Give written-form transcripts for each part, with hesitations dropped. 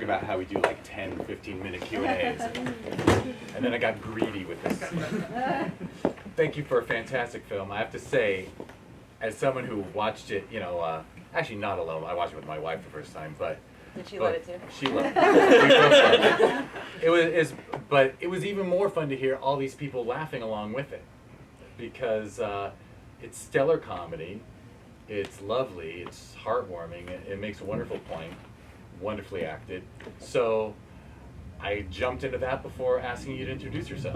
talking about how we do like 10, 15-minute Q&As. And then I got greedy with this. Thank you for a fantastic film. I have to say, as someone who watched it, actually not alone. I watched it with my wife the first time, but did she love it too? She loved it. We both loved it. But it was even more fun to hear all these people laughing along with it, because it's stellar comedy. It's lovely. It's heartwarming. It makes a wonderful point. Wonderfully acted. So I jumped into that before asking you to introduce yourself.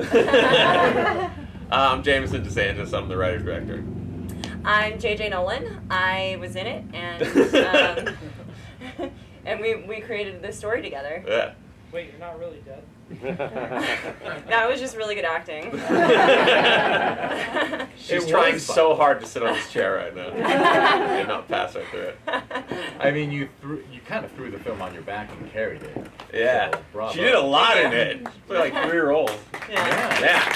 I'm Jameson DeSantis. I'm the writer-director. I'm Nolan. I was in it, and and we created this story together. Yeah. Wait, you're not really dead? That was just really good acting. She's trying so hard to sit on this chair right now and not pass right through it. I mean, you kind of threw the film on your back and carried it. Yeah. So, bravo. She did a lot in it. She played like 3 roles. Yeah.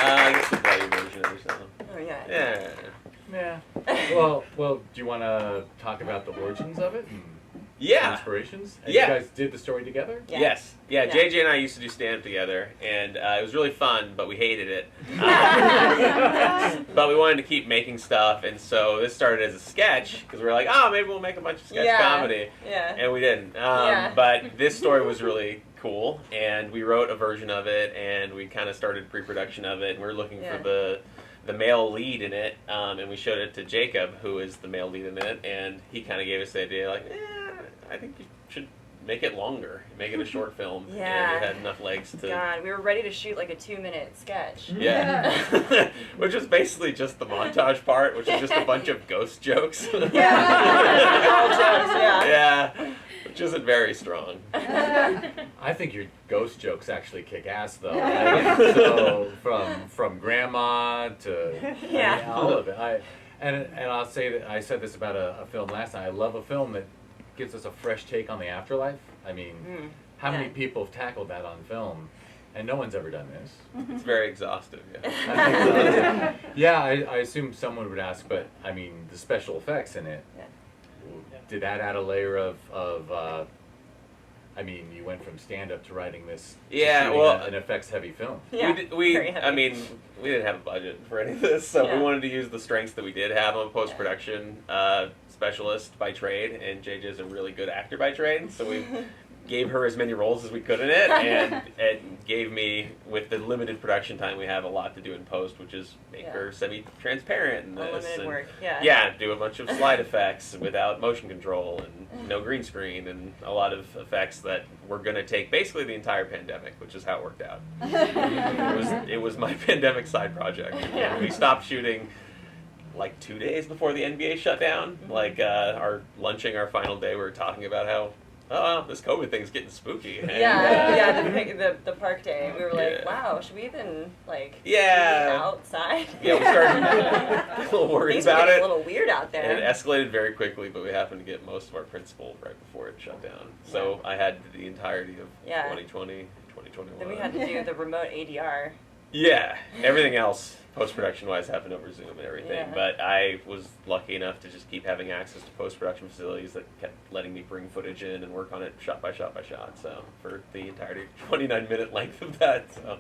I guess the bloody version of yourself. Oh yeah. Yeah. Yeah. Well, do you want to talk about the origins of it? Yeah. Inspirations? And Yeah. You guys did the story together? Yeah. Yes. Yeah, Yeah. JJ and I used to do stand-up together, and it was really fun, but we hated it. But we wanted to keep making stuff, and so this started as a sketch, because we were like, oh, maybe we'll make a bunch of sketch comedy. Yeah. And we didn't. But this story was really cool, and we wrote a version of it, and we kind of started pre-production of it, and we were looking for the male lead in it, and we showed it to Jacob, who is the male lead in it, and he kind of gave us the idea, like, I think you should make it longer, make it a short film, and it had enough legs to... God, we were ready to shoot like a 2-minute sketch. Yeah. Which is basically just the montage part, which is just a bunch of ghost jokes. All jokes, yeah. Yeah, which isn't very strong. I think your ghost jokes actually kick ass, though. So from grandma to all of it. And I'll say that I said this about a film last night. I love a film that gives us a fresh take on the afterlife. I mean, how many people have tackled that on film? And no one's ever done this. It's very exhaustive, yeah. Yeah, I assume someone would ask, but I mean, the special effects in it, did that add a layer of I mean, you went from stand-up to writing this, an effects-heavy film. Yeah, I mean, we didn't have a budget for any of this, so we wanted to use the strengths that we did have. I'm a post-production specialist by trade, and JJ is a really good actor by trade, so we gave her as many roles as we could in it, and it gave me, with the limited production time we have, a lot to do in post, which is make her semi-transparent in this. Limited work, do a bunch of slide effects without motion control, and no green screen, and a lot of effects that were going to take basically the entire pandemic, which is how it worked out. It was my pandemic side project. And we stopped shooting like 2 days before the NBA shut down. Like our final day, we were talking about how, this COVID thing's getting spooky. And, the park day. We were like, wow, should we even be outside? Yeah, we started a little worried Things about were it. A little weird out there. And it escalated very quickly, but we happened to get most of our principal right before it shut down. So I had the entirety of 2020, 2021. Then we had to do the remote ADR. Yeah, everything else post-production wise happened over Zoom and everything, but I was lucky enough to just keep having access to post-production facilities that kept letting me bring footage in and work on it shot by shot by shot, so for the entirety 29-minute length of that, so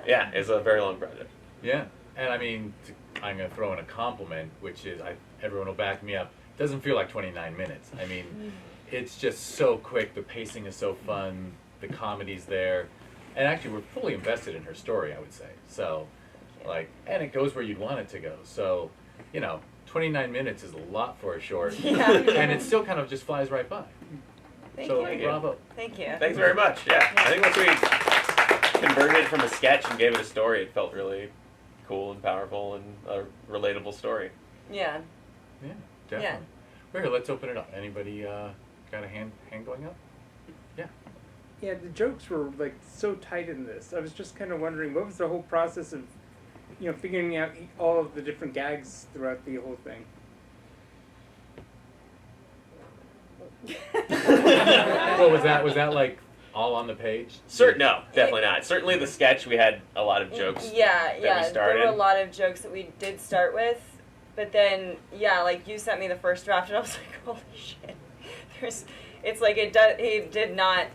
it's a very long project. Yeah, and I mean, I'm going to throw in a compliment, which is, everyone will back me up, it doesn't feel like 29 minutes. I mean, it's just so quick, the pacing is so fun, the comedy's there, and actually we're fully invested in her story, I would say, so... and it goes where you'd want it to go. So, 29 minutes is a lot for a short. And it still kind of just flies right by. Thank you. Bravo. Thank you. Thanks very much. Yeah. I think once we converted it from a sketch and gave it a story, it felt really cool and powerful and a relatable story. Yeah. Yeah, definitely. Yeah. Here, let's open it up. Anybody got a hand going up? Yeah. Yeah, the jokes were so tight in this. I was just kind of wondering, what was the whole process of figuring out all of the different gags throughout the whole thing? Well, was that all on the page? No, definitely not. Certainly the sketch, we had a lot of jokes that we started. There were a lot of jokes that we did start with, but then, you sent me the first draft, and I was like, holy shit. it's like he did not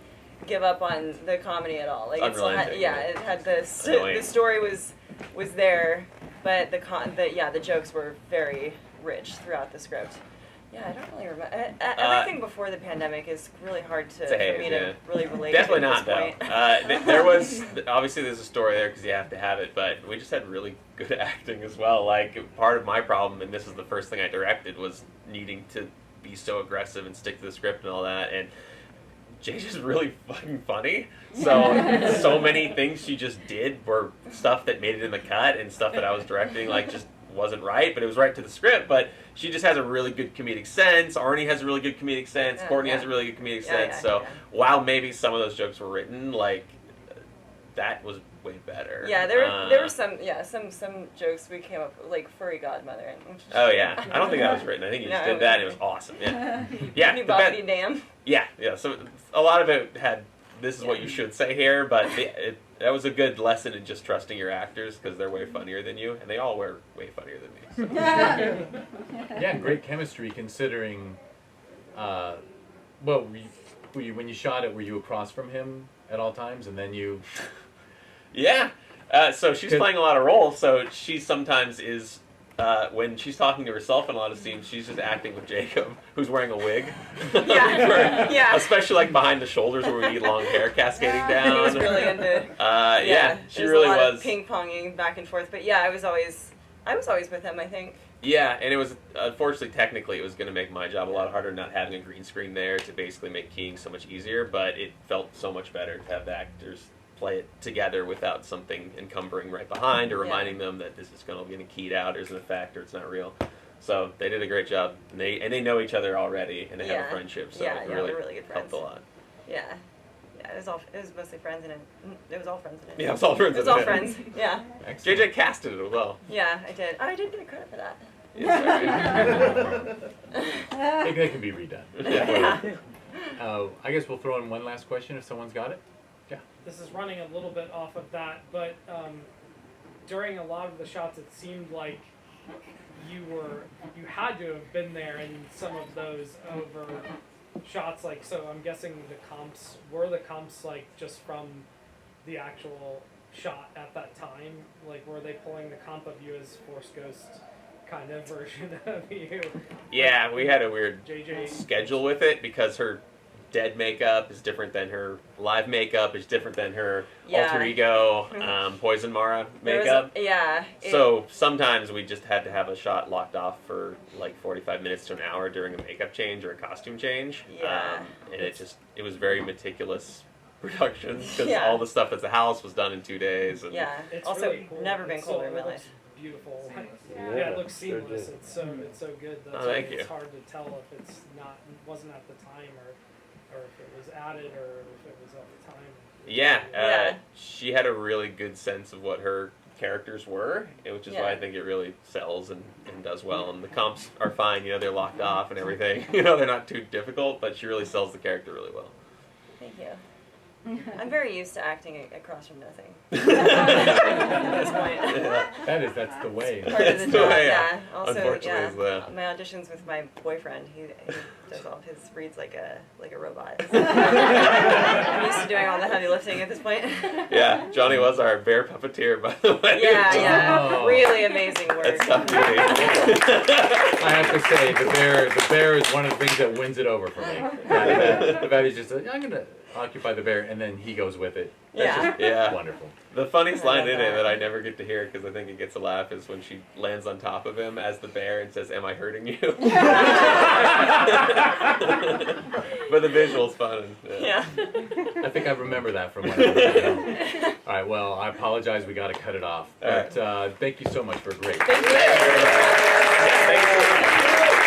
give up on the comedy at all. Like it still had, it had the story was there, but the jokes were very rich throughout the script. Yeah, I don't really remember. Everything before the pandemic is really hard for me to really relate Definitely to not, at this though. There was, obviously there's a story there because you have to have it, but we just had really good acting as well. Like, part of my problem, and this is the first thing I directed, was needing to be so aggressive and stick to the script and all that, and JJ's really fucking funny. So many things she just did were stuff that made it in the cut, and stuff that I was directing, like, just wasn't right, but it was right to the script. But she just has a really good comedic sense. Arnie has a really good comedic sense. Courtney has a really good comedic sense. So while maybe some of those jokes were written, like, that was way better. Yeah, there were some jokes we came up with, like Furry Godmother. Oh yeah, I don't think that was written. I think you just did that. And it was awesome. Yeah, yeah. Bobbity damn. Yeah. So a lot of it had, this is what you should say here, but that was a good lesson in just trusting your actors because they're way funnier than you, and they all were way funnier than me. So. Yeah, great chemistry considering. Well, when you shot it, were you across from him at all times, and then you? Yeah. So she's playing a lot of roles. So she sometimes is. When she's talking to herself in a lot of scenes, she's just acting with Jacob, who's wearing a wig. Yeah. Especially like behind the shoulders where we need long hair cascading down. He was really into. She really was. Ping ponging back and forth, but yeah, I was always with him, I think. Yeah, and it was unfortunately, technically, it was going to make my job a lot harder not having a green screen there to basically make keying so much easier. But it felt so much better to have the actors play it together without something encumbering right behind or reminding them that this is going to get keyed out or is an effect or it's not real. So they did a great job, and they know each other already, and they have a friendship. So it really good helped a lot. Yeah, it was mostly friends in it. It was all friends in it. Yeah, it was all friends. It was all friends. Yeah. Excellent. JJ casted it as well. Yeah, I did. Oh, I didn't get credit for that. They can be redone. Yeah. I guess we'll throw in one last question if someone's got it. Yeah. This is running a little bit off of that, but during a lot of the shots, it seemed like you had to have been there in some of those over shots. Like, so I'm guessing were the comps like just from the actual shot at that time? Like, were they pulling the comp of you as Force Ghost kind of version of you? Yeah, we had a weird JJ schedule with it because her dead makeup is different than her live makeup, is different than her alter ego Poison Mara makeup. So sometimes we just had to have a shot locked off for like 45 minutes to an hour during a makeup change or a costume change. And it was very meticulous production because all the stuff at the house was done in 2 days. And it's also really cool. never been colder in my life. Beautiful. Yeah, it looks seamless. It's so good. That's thank you. It's hard to tell if it's wasn't at the time or if it was added or if it was at the time. She had a really good sense of what her characters were, which is why I think it really sells and does well. And the comps are fine, they're locked off and everything. They're not too difficult, but she really sells the character really well. Thank you. I'm very used to acting across from nothing. At this point. That's the way. Part of the job, way, Also, unfortunately, my auditions with my boyfriend, he does all of his reads like a robot. I'm used to doing all the heavy lifting at this point. Yeah, Johnny was our bear puppeteer, by the way. Yeah, really amazing work. That's tough duty. I have to say, the bear is one of the things that wins it over for me. The baby's just like, I'm gonna occupy the bear, and then he goes with it. That's just wonderful. The funniest line in it that I never get to hear because I think it gets a laugh is when she lands on top of him as the bear and says, "Am I hurting you?" But the visual's fun. Yeah. I think I remember that from when I was young. All right, well, I apologize. We got to cut it off. But thank you so much for a great. Thank you. Thank you.